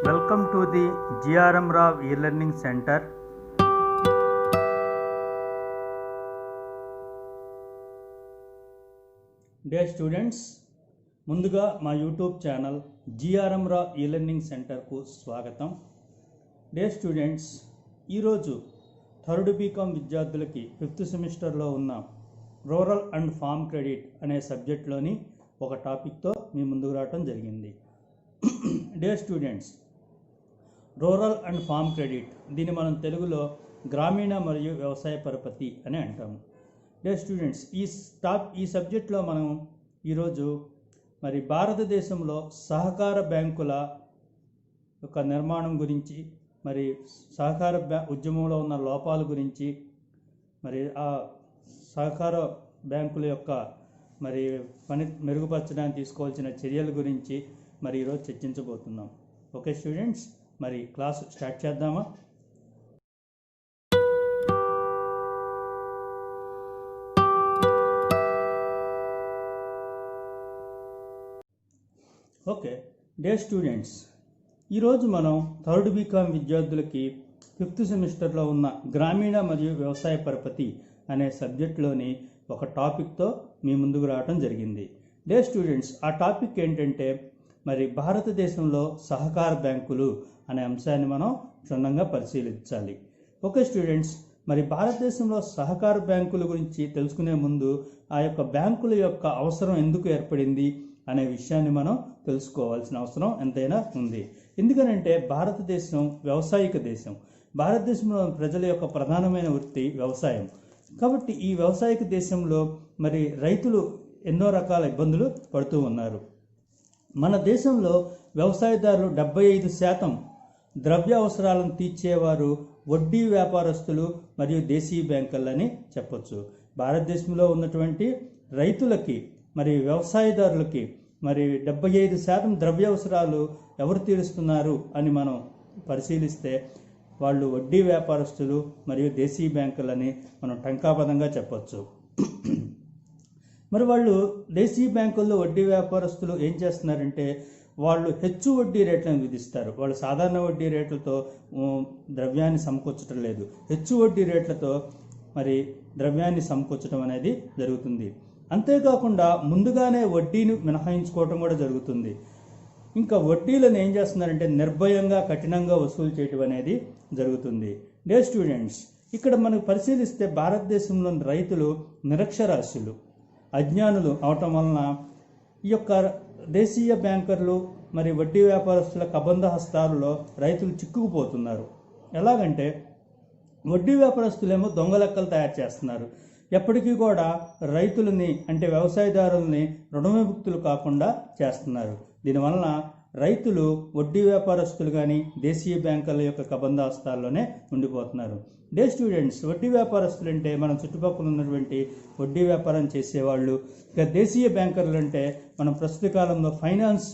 Welcome to the GRM Rao e-learning center. Dear students, ముందుగా మా YouTube channel GRM Rao e-learning సెంటర్కు స్వాగతం. Dear students, ఈరోజు third BCom విద్యార్థులకి 5th సెమిస్టర్లో ఉన్న రూరల్ అండ్ ఫార్మ్ క్రెడిట్ అనే సబ్జెక్ట్లోని ఒక టాపిక్తో మీ ముందుకు రావడం జరిగింది. Dear students, rural and farm credit, దీన్ని మనం తెలుగులో గ్రామీణ మరియు వ్యవసాయ పరపతి అని అంటాము. డియర్ స్టూడెంట్స్, ఈ సబ్జెక్ట్లో మనం ఈరోజు మరి భారతదేశంలో సహకార బ్యాంకుల యొక్క నిర్మాణం గురించి, మరి సహకార ఉద్యమంలో ఉన్న లోపాల గురించి, మరి ఆ సహకార బ్యాంకుల యొక్క మరి పని మెరుగుపరచడానికి తీసుకోవాల్సిన చర్యల గురించి మరి ఈరోజు చర్చించబోతున్నాం. ఓకే స్టూడెంట్స్, మరి క్లాస్ స్టార్ట్ చేద్దామా? ఓకే డియర్ స్టూడెంట్స్, ఈరోజు మనం థర్డ్ బీకామ్ విద్యార్థులకి 5th సెమిస్టర్లో ఉన్న గ్రామీణ మరియు వ్యవసాయ పరపతి అనే సబ్జెక్ట్లోని ఒక టాపిక్తో మీ ముందుకు రావడం జరిగింది. డియర్ స్టూడెంట్స్, ఆ టాపిక్ ఏంటంటే మరి భారతదేశంలో సహకార బ్యాంకులు అనే అంశాన్ని మనం క్షుణ్ణంగా పరిశీలించాలి. ఓకే స్టూడెంట్స్, మరి భారతదేశంలో సహకార బ్యాంకుల గురించి తెలుసుకునే ముందు ఆ యొక్క బ్యాంకుల యొక్క అవసరం ఎందుకు ఏర్పడింది అనే విషయాన్ని మనం తెలుసుకోవాల్సిన అవసరం ఎంతైనా ఉంది. ఎందుకనంటే భారతదేశం వ్యవసాయిక దేశం. భారతదేశంలో ప్రజల యొక్క ప్రధానమైన వృత్తి వ్యవసాయం. కాబట్టి ఈ వ్యవసాయిక దేశంలో మరి రైతులు ఎన్నో రకాల ఇబ్బందులు పడుతూ ఉన్నారు. మన దేశంలో వ్యవసాయదారులు 75% ద్రవ్య అవసరాలను తీర్చేవారు వడ్డీ వ్యాపారస్తులు మరియు దేశీయ బ్యాంకులని చెప్పొచ్చు. భారతదేశంలో ఉన్నటువంటి రైతులకి మరి వ్యవసాయదారులకి మరి 75% ద్రవ్య అవసరాలు ఎవరు తీరుస్తున్నారు అని మనం పరిశీలిస్తే వాళ్ళు వడ్డీ వ్యాపారస్తులు మరియు దేశీయ బ్యాంకులని మనం టంకాపదంగా చెప్పొచ్చు. మరి వాళ్ళు దేశీయ బ్యాంకుల్లో వడ్డీ వ్యాపారస్తులు ఏం చేస్తున్నారంటే వాళ్ళు హెచ్చు వడ్డీ రేట్లను విధిస్తారు. వాళ్ళు సాధారణ వడ్డీ రేట్లతో ద్రవ్యాన్ని సమకూర్చడం లేదు, హెచ్చు వడ్డీ రేట్లతో మరి ద్రవ్యాన్ని సమకూర్చడం అనేది జరుగుతుంది. అంతేకాకుండా ముందుగానే వడ్డీని మినహాయించుకోవటం కూడా జరుగుతుంది. ఇంకా వడ్డీలను ఏం చేస్తున్నారంటే నిర్భయంగా కఠినంగా వసూలు చేయటం అనేది జరుగుతుంది. డియర్ స్టూడెంట్స్, ఇక్కడ మనకు పరిశీలిస్తే భారతదేశంలోని రైతులు నిరక్షరాస్యులు, అజ్ఞానులు అవటం వలన ఈ యొక్క దేశీయ బ్యాంకర్లు మరి వడ్డీ వ్యాపారస్తుల కబంధ హస్తాలలో రైతులు చిక్కుకుపోతున్నారు. ఎలాగంటే వడ్డీ వ్యాపారస్తులేమో దొంగ లెక్కలు తయారు చేస్తున్నారు. ఎప్పటికీ కూడా రైతులని అంటే వ్యవసాయదారుల్ని రుణవిముక్తులు కాకుండా చేస్తున్నారు. దీనివలన రైతులు వడ్డీ వ్యాపారస్తులు కానీ దేశీయ బ్యాంకుల యొక్క కబంధ హస్తాల్లోనే ఉండిపోతున్నారు. డే స్టూడెంట్స్, వడ్డీ వ్యాపారస్తులు అంటే మనం చుట్టుపక్కల ఉన్నటువంటి వడ్డీ వ్యాపారం చేసేవాళ్ళు. ఇక దేశీయ బ్యాంకర్లు అంటే మనం ప్రస్తుత కాలంలో ఫైనాన్స్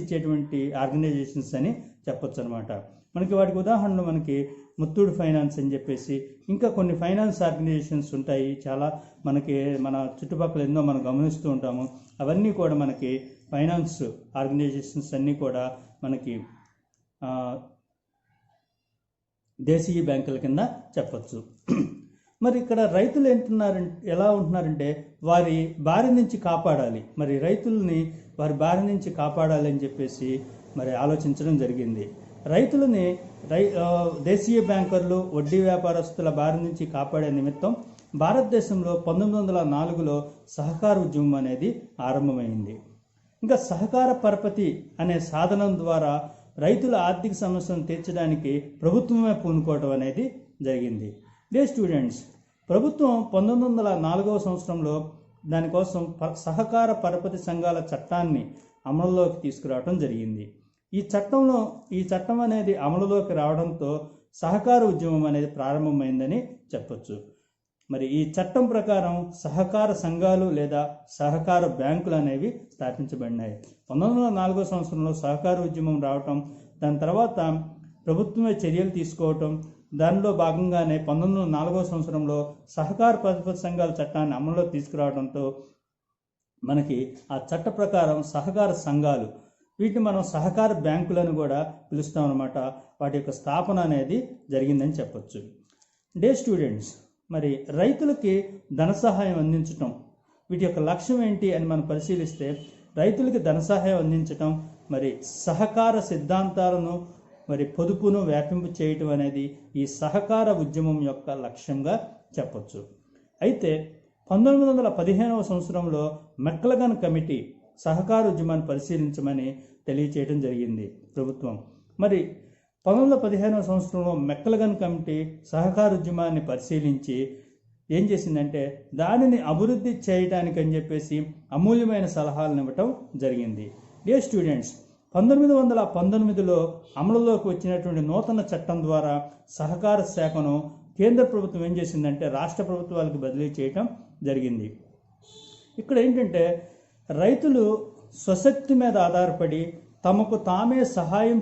ఇచ్చేటువంటి ఆర్గనైజేషన్స్ అని చెప్పొచ్చు అనమాట. మనకి వాటికి ఉదాహరణలు మనకి ముత్తూట్ ఫైనాన్స్ అని చెప్పేసి ఇంకా కొన్ని ఫైనాన్స్ ఆర్గనైజేషన్స్ ఉంటాయి. చాలా మనకి మన చుట్టుపక్కల ఎన్నో మనం గమనిస్తూ ఉంటాము. అవన్నీ కూడా మనకి ఫైనాన్స్ ఆర్గనైజేషన్స్ అన్నీ కూడా మనకి దేశీయ బ్యాంకుల కింద చెప్పచ్చు. మరి ఇక్కడ రైతులు ఎలా ఉంటున్నారంటే వారి బారి నుంచి కాపాడాలి, మరి రైతుల్ని వారి బారి నుంచి కాపాడాలి అని చెప్పేసి మరి ఆలోచించడం జరిగింది. రైతులని దేశీయ బ్యాంకర్లు వడ్డీ వ్యాపారస్తుల బారి నుంచి కాపాడే నిమిత్తం భారతదేశంలో 1904లో సహకార ఉద్యమం అనేది ఆరంభమైంది. ఇంకా సహకార పరపతి అనే సాధనం ద్వారా రైతుల ఆర్థిక సమస్యలను తీర్చడానికి ప్రభుత్వమే పూనుకోవడం అనేది జరిగింది. డియర్ స్టూడెంట్స్, ప్రభుత్వం 1904వ సంవత్సరంలో దానికోసం సహకార పరపతి సంఘాల చట్టాన్ని అమలులోకి తీసుకురావడం జరిగింది. ఈ చట్టం అనేది అమలులోకి రావడంతో సహకార ఉద్యమం అనేది ప్రారంభమైందని చెప్పొచ్చు. మరి ఈ చట్టం ప్రకారం సహకార సంఘాలు లేదా సహకార బ్యాంకులు అనేవి స్థాపించబడినాయి. 1904వ సంవత్సరంలో సహకార ఉద్యమం రావటం, దాని తర్వాత ప్రభుత్వమే చర్యలు తీసుకోవటం, దానిలో భాగంగానే 1904వ సంవత్సరంలో సహకార పరపతి సంఘాల చట్టాన్ని అమలులోకి తీసుకురావడంతో మనకి ఆ చట్ట ప్రకారం సహకార సంఘాలు వీటిని మనం సహకార బ్యాంకులను కూడా పిలుస్తాం అన్నమాట. వాటి యొక్క స్థాపన అనేది జరిగిందని చెప్పొచ్చు. డే స్టూడెంట్స్, మరి రైతులకి ధన సహాయం అందించటం, వీటి యొక్క లక్ష్యం ఏంటి అని మనం పరిశీలిస్తే, రైతులకి ధన సహాయం అందించటం, మరి సహకార సిద్ధాంతాలను మరి పొదుపును వ్యాపింపు చేయటం అనేది ఈ సహకార ఉద్యమం యొక్క లక్ష్యంగా చెప్పొచ్చు. అయితే 1915వ సంవత్సరంలో మెక్లగన్ కమిటీ సహకార ఉద్యమాన్ని పరిశీలించమని తెలియచేయడం జరిగింది ప్రభుత్వం. మరి 1915వ సంవత్సరంలో మెక్లగన్ కమిటీ సహకార ఉద్యమాన్ని పరిశీలించి ఏం చేసిందంటే దానిని అభివృద్ధి చేయడానికి అని చెప్పేసి అమూల్యమైన సలహాలను ఇవ్వటం జరిగింది. డియర్ స్టూడెంట్స్, 1919లో అమలులోకి వచ్చినటువంటి నూతన చట్టం ద్వారా సహకార శాఖను కేంద్ర ప్రభుత్వం ఏం చేసిందంటే రాష్ట్ర ప్రభుత్వాలకు బదిలీ చేయటం జరిగింది. ఇక్కడ ఏంటంటే రైతులు స్వశక్తి మీద ఆధారపడి తమకు తామే సహాయం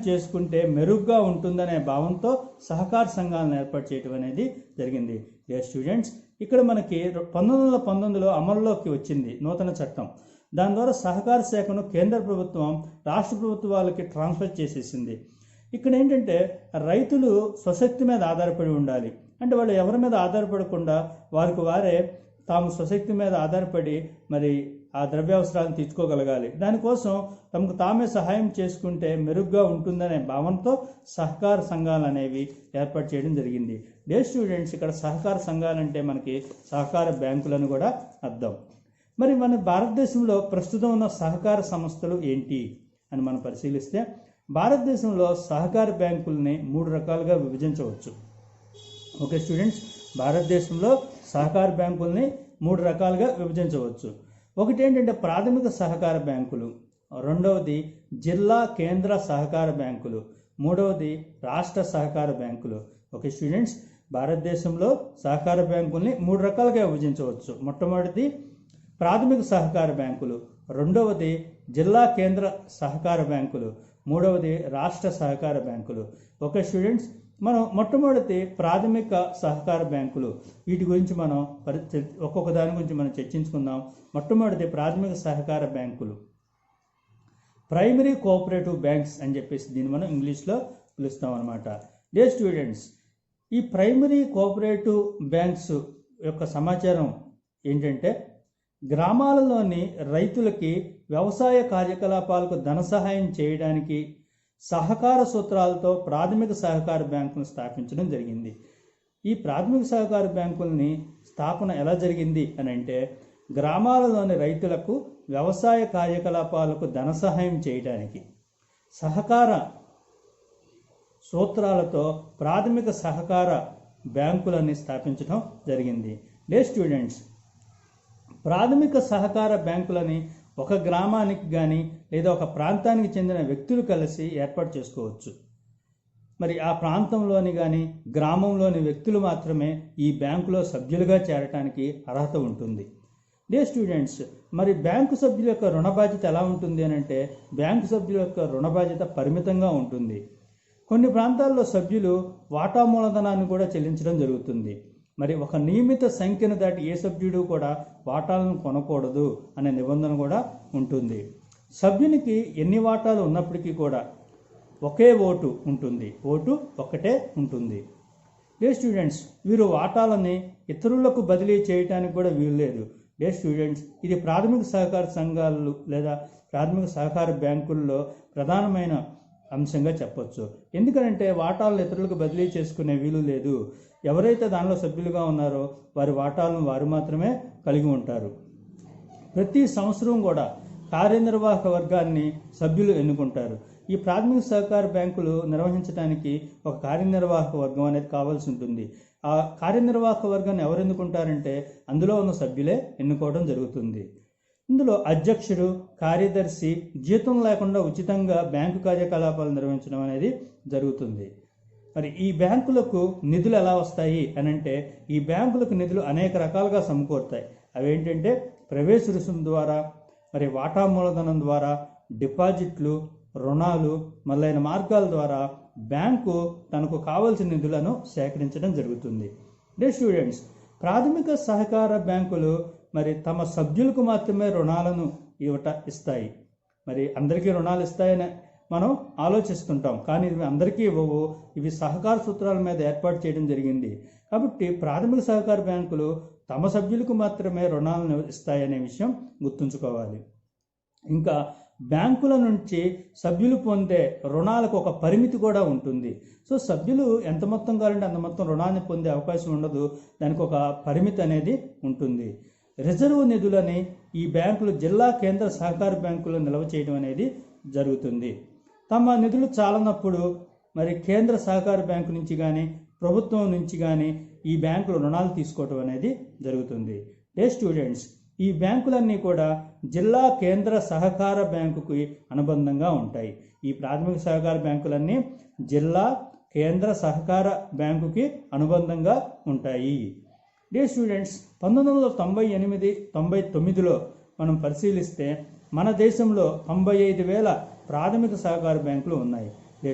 చేసుకుంటే మెరుగ్గా ఉంటుందనే భావంతో సహకార సంఘాలను ఏర్పాటు చేయడం అనేది జరిగింది. డియర్ స్టూడెంట్స్, ఇక్కడ మనకి 1919లో అమల్లోకి వచ్చింది నూతన చట్టం. దాని ద్వారా సహకార శాఖను కేంద్ర ప్రభుత్వం రాష్ట్ర ప్రభుత్వాలకి ట్రాన్స్ఫర్ చేసేసింది. ఇక్కడ ఏంటంటే రైతులు స్వశక్తి మీద ఆధారపడి ఉండాలి. అంటే వాళ్ళు ఎవరి మీద ఆధారపడకుండా వారికి వారే తాము స్వశక్తి మీద ఆధారపడి మరి ఆ ద్రవ్యావసరాలను తీర్చుకోగలగాలి. దానికోసం తమకు తామే సహాయం చేసుకుంటే మెరుగ్గా ఉంటుందనే భావంతో సహకార సంఘాలు అనేవి ఏర్పాటు చేయడం జరిగింది. డే స్టూడెంట్స్, ఇక్కడ సహకార సంఘాలంటే మనకి సహకార బ్యాంకులను కూడా అర్థం. మరి మన భారతదేశంలో ప్రస్తుతం ఉన్న సహకార సంస్థలు ఏంటి అని మనం పరిశీలిస్తే, భారతదేశంలో సహకార బ్యాంకుల్ని 3 రకాలుగా విభజించవచ్చు. ఓకే స్టూడెంట్స్, భారతదేశంలో సహకార బ్యాంకుల్ని 3 రకాలుగా విభజించవచ్చు. ఒకటి ఏంటంటే ప్రాథమిక సహకార బ్యాంకులు, రెండవది జిల్లా కేంద్ర సహకార బ్యాంకులు, మూడవది రాష్ట్ర సహకార బ్యాంకులు. ఓకే స్టూడెంట్స్, భారతదేశంలో సహకార బ్యాంకుల్ని 3 రకాలుగా విభజించవచ్చు. మొట్టమొదటిది ప్రాథమిక సహకార బ్యాంకులు, రెండవది జిల్లా కేంద్ర సహకార బ్యాంకులు, మూడవది రాష్ట్ర సహకార బ్యాంకులు. ఓకే స్టూడెంట్స్, మనం మొట్టమొదటి ప్రాథమిక సహకార బ్యాంకులు, వీటి గురించి మనం ఒక్కొక్క దాని గురించి మనం చర్చించుకుందాం. మొట్టమొదటి ప్రాథమిక సహకార బ్యాంకులు, ప్రైమరీ కోఆపరేటివ్ బ్యాంక్స్ అని చెప్పేసి దీన్ని మనం ఇంగ్లీష్లో పిలుస్తాం అనమాట. డియర్ స్టూడెంట్స్, ఈ ప్రైమరీ కోఆపరేటివ్ బ్యాంక్స్ యొక్క సమాచారం ఏంటంటే గ్రామాలలోని రైతులకి వ్యవసాయ కార్యకలాపాలకు ధన సహాయం చేయడానికి సహకార సూత్రాలతో ప్రాథమిక సహకార బ్యాంకును స్థాపించడం జరిగింది. ఈ ప్రాథమిక సహకార బ్యాంకుల్ని స్థాపన ఎలా జరిగింది అని అంటే, గ్రామాలలోని రైతులకు వ్యవసాయ కార్యకలాపాలకు ధన సహాయం చేయడానికి సహకార సూత్రాలతో ప్రాథమిక సహకార బ్యాంకులని స్థాపించడం జరిగింది. డే స్టూడెంట్స్, ప్రాథమిక సహకార బ్యాంకులని ఒక గ్రామానికి కానీ లేదా ఒక ప్రాంతానికి చెందిన వ్యక్తులు కలిసి ఏర్పాటు చేసుకోవచ్చు. మరి ఆ ప్రాంతంలోని కానీ గ్రామంలోని వ్యక్తులు మాత్రమే ఈ బ్యాంకులో సభ్యులుగా చేరటానికి అర్హత ఉంటుంది. డే స్టూడెంట్స్, మరి బ్యాంకు సభ్యుల యొక్క రుణ బాధ్యత ఎలా ఉంటుంది అని అంటే, బ్యాంకు సభ్యుల యొక్క రుణ బాధ్యత పరిమితంగా ఉంటుంది. కొన్ని ప్రాంతాల్లో సభ్యులు వాటా మూలధనాన్ని కూడా చెల్లించడం జరుగుతుంది. మరి ఒక నియమిత సంఖ్యను దాటి ఏ సభ్యుడు కూడా వాటాలను కొనకూడదు అనే నిబంధన కూడా ఉంటుంది. సభ్యునికి ఎన్ని వాటాలు ఉన్నప్పటికీ కూడా ఒకే ఓటు ఉంటుంది, ఓటు ఒక్కటే ఉంటుంది. డే స్టూడెంట్స్, వీరు వాటాలని ఇతరులకు బదిలీ చేయడానికి కూడా వీలు లేదు. డే స్టూడెంట్స్, ఇది ప్రాథమిక సహకార సంఘాలు లేదా ప్రాథమిక సహకార బ్యాంకుల్లో ప్రధానమైన అంశంగా చెప్పొచ్చు. ఎందుకంటే వాటాలను ఇతరులకు బదిలీ చేసుకునే వీలు లేదు. ఎవరైతే దానిలో సభ్యులుగా ఉన్నారో వారి వాటాలను వారు మాత్రమే కలిగి ఉంటారు. ప్రతి సంవత్సరం కూడా కార్యనిర్వాహక వర్గాన్ని సభ్యులు ఎన్నుకుంటారు. ఈ ప్రాథమిక సహకార బ్యాంకులు నిర్వహించడానికి ఒక కార్యనిర్వాహక వర్గం అనేది కావాల్సి ఉంటుంది. ఆ కార్యనిర్వాహక వర్గాన్ని ఎవరు ఎన్నుకుంటారంటే అందులో ఉన్న సభ్యులే ఎన్నుకోవడం జరుగుతుంది. ఇందులో అధ్యక్షుడు, కార్యదర్శి జీతం లేకుండా ఉచితంగా బ్యాంకు కార్యకలాపాలు నిర్వహించడం అనేది జరుగుతుంది. మరి ఈ బ్యాంకులకు నిధులు ఎలా వస్తాయి అని అంటే, ఈ బ్యాంకులకు నిధులు అనేక రకాలుగా సమకూరుతాయి. అవేంటంటే ప్రవేశ రుసుము ద్వారా, మరి వాటా మూలధనం ద్వారా, డిపాజిట్లు, రుణాలు మొదలైన మార్గాల ద్వారా బ్యాంకు తనకు కావలసిన నిధులను సేకరించడం జరుగుతుంది. డే స్టూడెంట్స్, ప్రాథమిక సహకార బ్యాంకులు మరి తమ సభ్యులకు మాత్రమే రుణాలను ఇస్తాయి. మరి అందరికీ రుణాలు ఇస్తాయని మనం ఆలోచిస్తుంటాం, కానీ ఇవి అందరికీ ఇవ్వవు. ఇవి సహకార సూత్రాల మీద ఏర్పాటు చేయడం జరిగింది. కాబట్టి ప్రాథమిక సహకార బ్యాంకులు తమ సభ్యులకు మాత్రమే రుణాలను ఇస్తాయనే విషయం గుర్తుంచుకోవాలి. ఇంకా బ్యాంకుల నుంచి సభ్యులు పొందే రుణాలకు ఒక పరిమితి కూడా ఉంటుంది. సో సభ్యులు ఎంత మొత్తం కావాలంటే అంత మొత్తం రుణాన్ని పొందే అవకాశం ఉండదు. దానికి ఒక పరిమితి అనేది ఉంటుంది. రిజర్వ్ నిధులని ఈ బ్యాంకులు జిల్లా కేంద్ర సహకార బ్యాంకులు నిల్వ చేయడం అనేది జరుగుతుంది. తమ నిధులు చాలనప్పుడు మరి కేంద్ర సహకార బ్యాంకు నుంచి కానీ ప్రభుత్వం నుంచి కానీ ఈ బ్యాంకులు రుణాలు తీసుకోవడం అనేది జరుగుతుంది. స్టూడెంట్స్, ఈ బ్యాంకులన్నీ కూడా జిల్లా కేంద్ర సహకార బ్యాంకుకి అనుబంధంగా ఉంటాయి. ఈ ప్రాథమిక సహకార బ్యాంకులన్నీ జిల్లా కేంద్ర సహకార బ్యాంకుకి అనుబంధంగా ఉంటాయి. స్టూడెంట్స్, 1998-99లో మనం పరిశీలిస్తే మన దేశంలో 95,000 ప్రాథమిక సహకార బ్యాంకులు ఉన్నాయి.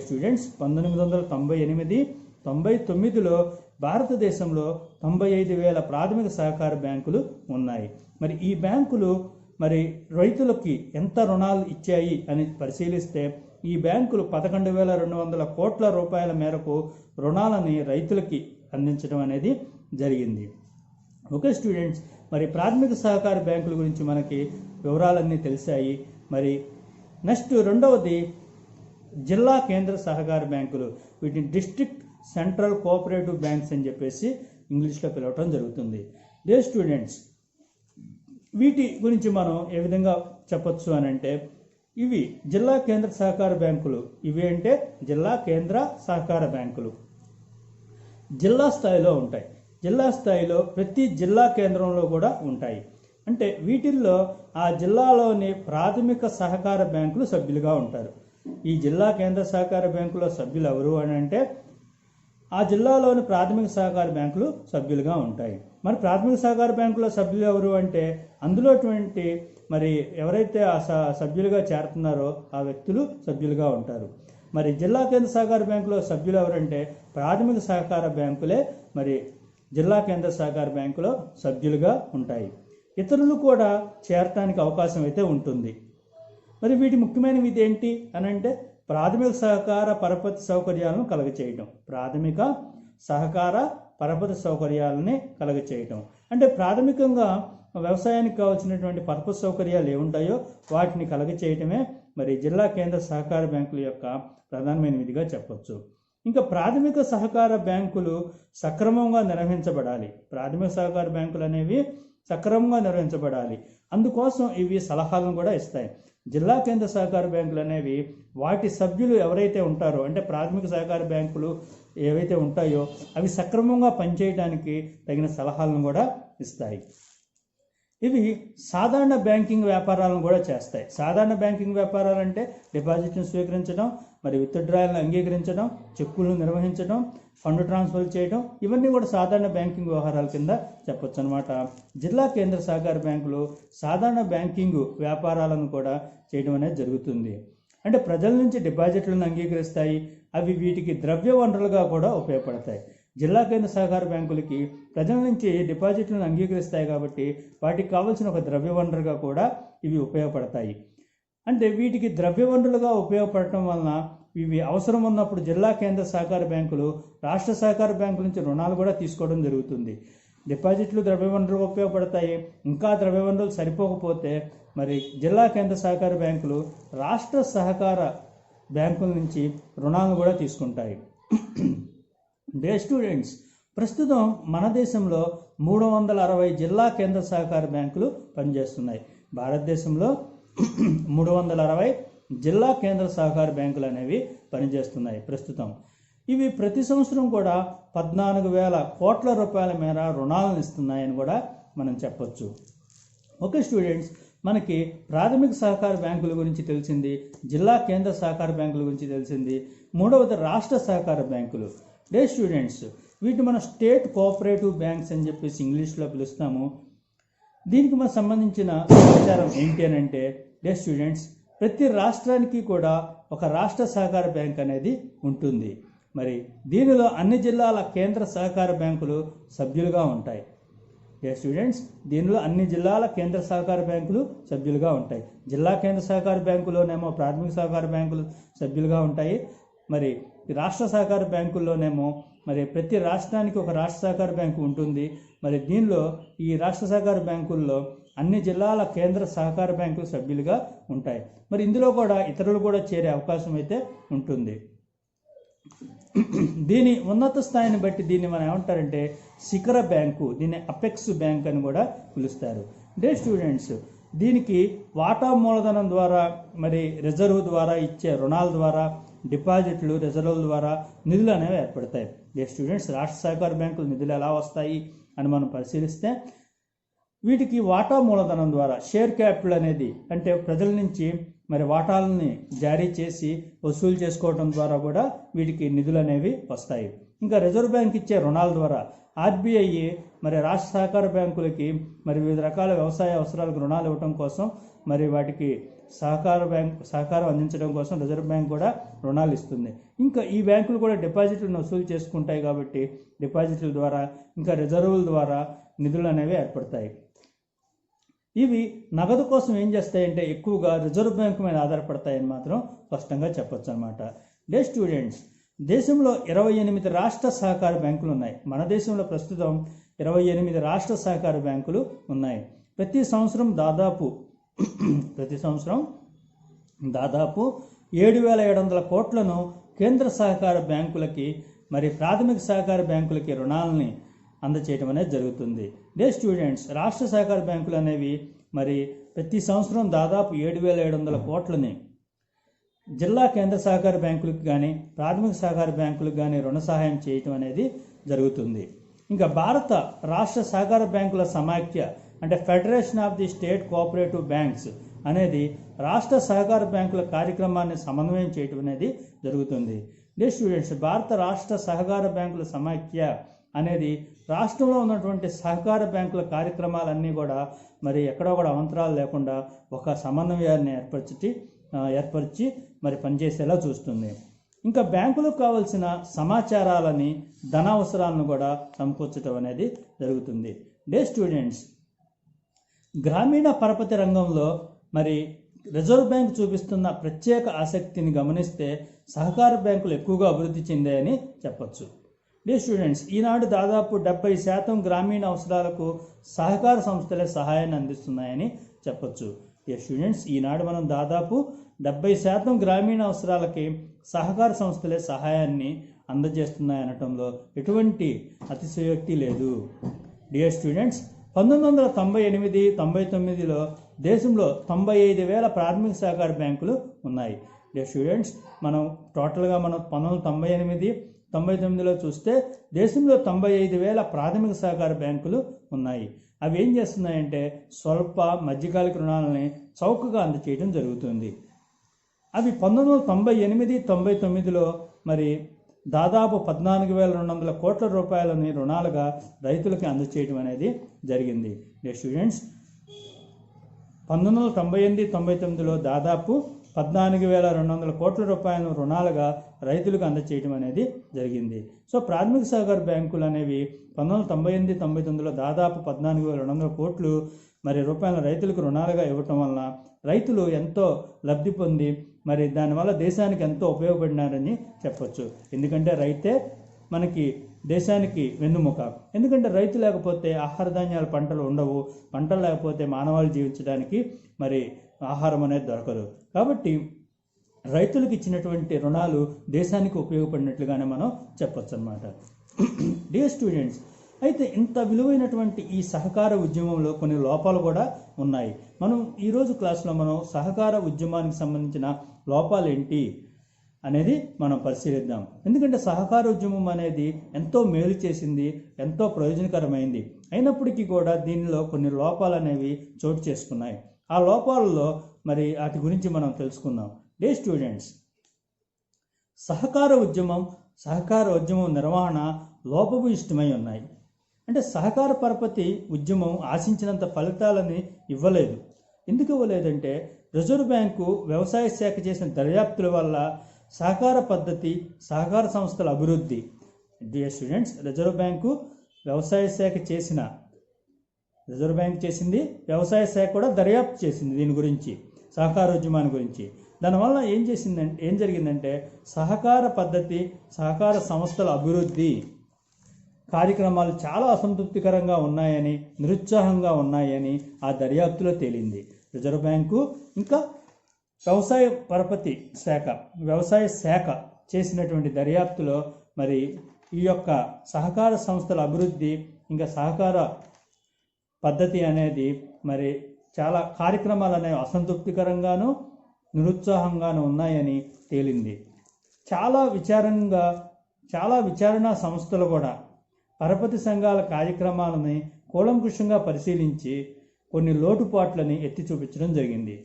స్టూడెంట్స్, 1998-99లో భారతదేశంలో 95,000 ప్రాథమిక సహకార బ్యాంకులు ఉన్నాయి. మరి ఈ బ్యాంకులు మరి రైతులకి ఎంత రుణాలు ఇచ్చాయి అని పరిశీలిస్తే ఈ బ్యాంకులు 11,200 కోట్ల రూపాయల మేరకు రుణాలని రైతులకి అందించడం అనేది జరిగింది. ఓకే స్టూడెంట్స్, మరి ప్రాథమిక సహకార బ్యాంకుల గురించి మనకి వివరాలన్నీ తెలిసాయి. మరి నెక్స్ట్ రెండవది జిల్లా కేంద్ర సహకార బ్యాంకులు. వీటిని డిస్ట్రిక్ట్ సెంట్రల్ కోఆపరేటివ్ బ్యాంక్స్ అని చెప్పేసి ఇంగ్లీష్లో పిలవటం జరుగుతుంది. స్టూడెంట్స్, వీటి గురించి మనం ఏ విధంగా చెప్పొచ్చు అని అంటే, ఇవి జిల్లా కేంద్ర సహకార బ్యాంకులు. ఇవి అంటే జిల్లా కేంద్ర సహకార బ్యాంకులు జిల్లా స్థాయిలో ఉంటాయి. జిల్లా స్థాయిలో ప్రతి జిల్లా కేంద్రంలో కూడా ఉంటాయి. అంటే వీటిల్లో ఆ జిల్లాలోని ప్రాథమిక సహకార బ్యాంకులు సభ్యులుగా ఉంటారు. ఈ జిల్లా కేంద్ర సహకార బ్యాంకులో సభ్యులు ఎవరు అని అంటే ఆ జిల్లాలోని ప్రాథమిక సహకార బ్యాంకులు సభ్యులుగా ఉంటాయి. మరి ప్రాథమిక సహకార బ్యాంకులో సభ్యులు ఎవరు అంటే అందులోటువంటి మరి ఎవరైతే ఆ సభ్యులుగా చేరుతున్నారో ఆ వ్యక్తులు సభ్యులుగా ఉంటారు. మరి జిల్లా కేంద్ర సహకార బ్యాంకులో సభ్యులు ఎవరంటే ప్రాథమిక సహకార బ్యాంకులే మరి జిల్లా కేంద్ర సహకార బ్యాంకులో సభ్యులుగా ఉంటాయి. ఇతరులు కూడా చేరటానికి అవకాశం అయితే ఉంటుంది. మరి వీటి ముఖ్యమైనవి ఏంటి అని అంటే ప్రాథమిక సహకార పరపతి సౌకర్యాలను కలగచేయటం. ప్రాథమిక సహకార పరపతి సౌకర్యాలని కలగచేయటం అంటే ప్రాథమికంగా వ్యవసాయానికి కావాల్సినటువంటి పరపతి సౌకర్యాలు ఏముంటాయో వాటిని కలగచేయటమే మరి జిల్లా కేంద్ర సహకార బ్యాంకుల యొక్క ప్రధానమైన విధిగా చెప్పొచ్చు. ఇంకా ప్రాథమిక సహకార బ్యాంకులు సక్రమంగా నిర్వహించబడాలి. ప్రాథమిక సహకార బ్యాంకులు అనేవి సక్రమంగా నిర్వహించబడాలి. అందుకోసం ఇవి సలహాలను కూడా ఇస్తాయి. జిల్లా కేంద్ర సహకార బ్యాంకులు అనేవి వాటి సభ్యులు ఎవరైతే ఉంటారో అంటే ప్రాథమిక సహకార బ్యాంకులు ఏవైతే ఉంటాయో అవి సక్రమంగా పనిచేయడానికి తగిన సలహాలను కూడా ఇస్తాయి. ఇవి సాధారణ బ్యాంకింగ్ వ్యాపారాలను కూడా చేస్తాయి. సాధారణ బ్యాంకింగ్ వ్యాపారాలు అంటే డిపాజిట్ను స్వీకరించడం, మరి విత్డ్రాయల్ని అంగీకరించడం, చెక్కులను నిర్వహించడం, ఫండ్ ట్రాన్స్ఫర్ చేయడం, ఇవన్నీ కూడా సాధారణ బ్యాంకింగ్ వ్యవహారాల కింద చెప్పొచ్చు అనమాట. జిల్లా కేంద్ర సహకార బ్యాంకులు సాధారణ బ్యాంకింగ్ వ్యాపారాలను కూడా చేయడం అనేది జరుగుతుంది. అంటే ప్రజల నుంచి డిపాజిట్లను అంగీకరిస్తాయి. అవి వీటికి ద్రవ్య వనరులుగా కూడా ఉపయోగపడతాయి. జిల్లా కేంద్ర సహకార బ్యాంకులకి ప్రజల నుంచి డిపాజిట్లను అంగీకరిస్తాయి కాబట్టి వాటికి కావాల్సిన ఒక ద్రవ్య వనరుగా కూడా ఇవి ఉపయోగపడతాయి. అంటే వీటికి ద్రవ్య వనరులుగా ఉపయోగపడటం వలన ఇవి అవసరం ఉన్నప్పుడు జిల్లా కేంద్ర సహకార బ్యాంకులు రాష్ట్ర సహకార బ్యాంకుల నుంచి రుణాలు కూడా తీసుకోవడం జరుగుతుంది. డిపాజిట్లు ద్రవ్య వనరులుగా ఉపయోగపడతాయి. ఇంకా ద్రవ్య వనరులు సరిపోకపోతే మరి జిల్లా కేంద్ర సహకార బ్యాంకులు రాష్ట్ర సహకార బ్యాంకుల నుంచి రుణాలను కూడా తీసుకుంటాయి. స్టూడెంట్స్, ప్రస్తుతం మన దేశంలో 360 జిల్లా కేంద్ర సహకార బ్యాంకులు పనిచేస్తున్నాయి. భారతదేశంలో 360 జిల్లా కేంద్ర సహకార బ్యాంకులు అనేవి పనిచేస్తున్నాయి ప్రస్తుతం. ఇవి ప్రతి సంవత్సరం కూడా 14,000 కోట్ల రూపాయల మేర రుణాలను ఇస్తున్నాయని కూడా మనం చెప్పొచ్చు. ఓకే స్టూడెంట్స్, మనకి ప్రాథమిక సహకార బ్యాంకుల గురించి తెలిసింది, జిల్లా కేంద్ర సహకార బ్యాంకుల గురించి తెలిసింది. మూడవది రాష్ట్ర సహకార బ్యాంకులు. స్టూడెంట్స్, వీటి మన స్టేట్ కోఆపరేటివ్ బ్యాంక్స్ అని చెప్పేసి ఇంగ్లీష్లో పిలుస్తాము. దీనికి మనకు సంబంధించిన సమాచారం ఏంటి అని అంటే స్టూడెంట్స్, ప్రతి రాష్ట్రానికి కూడా ఒక రాష్ట్ర సహకార బ్యాంక్ అనేది ఉంటుంది. మరి దీనిలో అన్ని జిల్లాల కేంద్ర సహకార బ్యాంకులు సభ్యులుగా ఉంటాయి. డియర్ స్టూడెంట్స్, దీనిలో అన్ని జిల్లాల కేంద్ర సహకార బ్యాంకులు సభ్యులుగా ఉంటాయి. జిల్లా కేంద్ర సహకార బ్యాంకులోనేమో ప్రాథమిక సహకార బ్యాంకులు సభ్యులుగా ఉంటాయి. మరి రాష్ట్ర సహకార బ్యాంకుల్లోనేమో మరి ప్రతి రాష్ట్రానికి ఒక రాష్ట్ర సహకార బ్యాంకు ఉంటుంది. మరి దీనిలో ఈ రాష్ట్ర సహకార బ్యాంకుల్లో అన్ని జిల్లాల కేంద్ర సహకార బ్యాంకులు సభ్యులుగా ఉంటాయి. మరి ఇందులో కూడా ఇతరులు కూడా చేరే అవకాశం అయితే ఉంటుంది. దీని ఉన్నత స్థాయిని బట్టి దీన్ని మనం ఏమంటారంటే శిఖర బ్యాంకు, దీన్ని అపెక్స్ బ్యాంక్ అని కూడా పిలుస్తారు. డియర్ స్టూడెంట్స్, దీనికి వాటా మూలధనం ద్వారా మరి రిజర్వ్ ద్వారా ఇచ్చే రుణాల ద్వారా డిపాజిట్లు, రిజర్వుల ద్వారా నిధులు అనేవి ఏర్పడతాయి. డియర్ స్టూడెంట్స్, రాష్ట్ర సహకార బ్యాంకులు నిధులు ఎలా వస్తాయి అని మనం పరిశీలిస్తే వీటికి వాటా మూలధనం ద్వారా షేర్ క్యాపిటల్ అనేది, అంటే ప్రజల నుంచి మరి వాటాలని జారీ చేసి వసూలు చేసుకోవడం ద్వారా కూడా వీటికి నిధులు అనేవి వస్తాయి. ఇంకా రిజర్వ్ బ్యాంక్ ఇచ్చే రుణాల ద్వారా ఆర్బీఐ మరి రాష్ట్ర సహకార బ్యాంకులకి మరి వివిధ రకాల వ్యవసాయ అవసరాలకు రుణాలు ఇవ్వడం కోసం మరి వాటికి సహకారం అందించడం కోసం రిజర్వ్ బ్యాంక్ కూడా రుణాలు ఇస్తుంది. ఇంకా ఈ బ్యాంకులు కూడా డిపాజిట్లను వసూలు చేసుకుంటాయి కాబట్టి డిపాజిట్ల ద్వారా ఇంకా రిజర్వుల ద్వారా నిధులు అనేవి ఏర్పడతాయి. ఇవి నగదు కోసం ఏం చేస్తాయంటే ఎక్కువగా రిజర్వ్ బ్యాంకు మీద ఆధారపడతాయని మాత్రం స్పష్టంగా చెప్పొచ్చు అనమాట. డియర్ స్టూడెంట్స్, దేశంలో 28 రాష్ట్ర సహకార బ్యాంకులు ఉన్నాయి. మన దేశంలో ప్రస్తుతం 28 రాష్ట్ర సహకార బ్యాంకులు ఉన్నాయి. ప్రతి సంవత్సరం దాదాపు 7,700 కోట్లను కేంద్ర సహకార బ్యాంకులకి మరి ప్రాథమిక సహకార బ్యాంకులకి రుణాలని అందచేయడం అనేది జరుగుతుంది. డియర్ స్టూడెంట్స్, రాష్ట్ర సహకార బ్యాంకులు అనేవి మరి ప్రతి సంవత్సరం దాదాపు 7,700 కోట్లని జిల్లా కేంద్ర సహకార బ్యాంకులకు కానీ ప్రాథమిక సహకార బ్యాంకులకు కానీ రుణ సహాయం చేయటం అనేది జరుగుతుంది. ఇంకా భారత రాష్ట్ర సహకార బ్యాంకుల సమాఖ్య అంటే federation of the state cooperative banks అనేది రాష్ట్ర సహకార బ్యాంకుల కార్యక్రమాన్ని సమన్వయం చేయటం అనేది జరుగుతుంది. డియర్ స్టూడెంట్స్, భారత రాష్ట్ర సహకార బ్యాంకుల సమాఖ్య అనేది రాష్ట్రంలో ఉన్నటువంటి సహకార బ్యాంకుల కార్యక్రమాలన్నీ కూడా మరి ఎక్కడో కూడా అవంతరాలు లేకుండా ఒక సమన్వయాన్ని ఏర్పరిచి మరి పనిచేసేలా చూస్తుంది. ఇంకా బ్యాంకులకు కావాల్సిన సమాచారాలని, ధన అవసరాలను కూడా సమకూర్చడం అనేది జరుగుతుంది. డియర్ స్టూడెంట్స్, గ్రామీణ పరపతి రంగంలో మరి రిజర్వ్ బ్యాంక్ చూపిస్తున్న ప్రత్యేక ఆసక్తిని గమనిస్తే సహకార బ్యాంకులు ఎక్కువగా అభివృద్ధి చెందాయని చెప్పచ్చు. డియర్ స్టూడెంట్స్, ఈనాడు దాదాపు 70% గ్రామీణ అవసరాలకు సహకార సంస్థలే సహాయాన్ని అందిస్తున్నాయని చెప్పచ్చు. డియర్ స్టూడెంట్స్, ఈనాడు మనం దాదాపు 70% గ్రామీణ అవసరాలకి సహకార సంస్థలే సహాయాన్ని అందజేస్తున్నాయనటంలో ఎటువంటి అతిశయోక్తి లేదు. డియర్ స్టూడెంట్స్, 1998-99లో దేశంలో 95,000 ప్రాథమిక సహకార బ్యాంకులు ఉన్నాయి. డియర్ స్టూడెంట్స్, మనం టోటల్గా 1998-99లో చూస్తే దేశంలో 95,000 ప్రాథమిక సహకార బ్యాంకులు ఉన్నాయి. అవి ఏం చేస్తున్నాయంటే స్వల్ప మధ్యకాలిక రుణాలని చౌకగా అందచేయడం జరుగుతుంది. అవి 1998-99లో మరి దాదాపు 14,200 కోట్ల రూపాయలని రుణాలుగా రైతులకి అందచేయడం అనేది జరిగింది. డియర్ స్టూడెంట్స్, 1998-99లో దాదాపు 14,200 కోట్ల రూపాయలను రుణాలుగా రైతులకు అందచేయడం అనేది జరిగింది. సో ప్రాథమిక సహకార బ్యాంకులు అనేవి 1998-99లో దాదాపు 14,200 కోట్లు మరి రూపాయల రైతులకు రుణాలుగా ఇవ్వటం వలన రైతులు ఎంతో లబ్ధి పొంది మరి దానివల్ల దేశానికి ఎంతో ఉపయోగపడినారని చెప్పొచ్చు. ఎందుకంటే రైతే మనకి దేశానికి వెన్నుముక. ఎందుకంటే రైతు లేకపోతే ఆహార ధాన్యాల పంటలు ఉండవు, పంటలు లేకపోతే మానవాళి జీవించడానికి మరి ఆహారం అనేది దొరకదు. కాబట్టి రైతులకు ఇచ్చినటువంటి రుణాలు దేశానికి ఉపయోగపడినట్లుగానే మనం చెప్పొచ్చు అన్నమాట. డియర్ స్టూడెంట్స్, అయితే ఇంత విలువైనటువంటి ఈ సహకార ఉద్యమంలో కొన్ని లోపాలు కూడా ఉన్నాయి. మనం ఈరోజు క్లాస్లో మనం సహకార ఉద్యమానికి సంబంధించిన లోపాలు ఏంటి అనేది మనం పరిశీలిద్దాం. ఎందుకంటే సహకార ఉద్యమం అనేది ఎంతో మేలు చేసింది, ఎంతో ప్రయోజనకరమైంది. అయినప్పటికీ కూడా దీనిలో కొన్ని లోపాలు అనేవి చోటు చేసుకున్నాయి. ఆ లోపాలలో మరి వాటి గురించి మనం తెలుసుకుందాం. డియర్ స్టూడెంట్స్, సహకార ఉద్యమం నిర్వహణ లోపభూయిష్టమై ఉన్నాయి. అంటే సహకార పరపతి ఉద్యమం ఆశించినంత ఫలితాలని ఇవ్వలేదు. ఎందుకు ఇవ్వలేదంటే రిజర్వ్ బ్యాంకు వ్యవసాయ శాఖ చేసిన దర్యాప్తుల వల్ల సహకార పద్ధతి, సహకార సంస్థల అభివృద్ధి. డియర్ స్టూడెంట్స్, రిజర్వ్ బ్యాంకు వ్యవసాయ శాఖ చేసిన రిజర్వ్ బ్యాంక్ చేసింది, వ్యవసాయ శాఖ కూడా దర్యాప్తు చేసింది దీని గురించి, సహకార ఉద్యమాన్ని గురించి. దానివల్ల ఏం జరిగిందంటే సహకార పద్ధతి, సహకార సంస్థల అభివృద్ధి కార్యక్రమాలు చాలా అసంతృప్తికరంగా ఉన్నాయని, నిరుత్సాహంగా ఉన్నాయని ఆ దర్యాప్తులో తేలింది. రిజర్వ్ బ్యాంకు ఇంకా వ్యవసాయ శాఖ చేసినటువంటి దర్యాప్తులో మరి ఈ యొక్క సహకార సంస్థల అభివృద్ధి ఇంకా సహకార పద్ధతి అనేది మరి చాలా కార్యక్రమాలు అనేవి అసంతృప్తికరంగాను, నిరుత్సాహంగాను ఉన్నాయని తేలింది. చాలా విచారణ సంస్థలు కూడా పరపతి సంఘాల కార్యక్రమాలని కూలంకుషంగా పరిశీలించి కొన్ని లోటుపాట్లని ఎత్తి చూపించడం జరిగింది.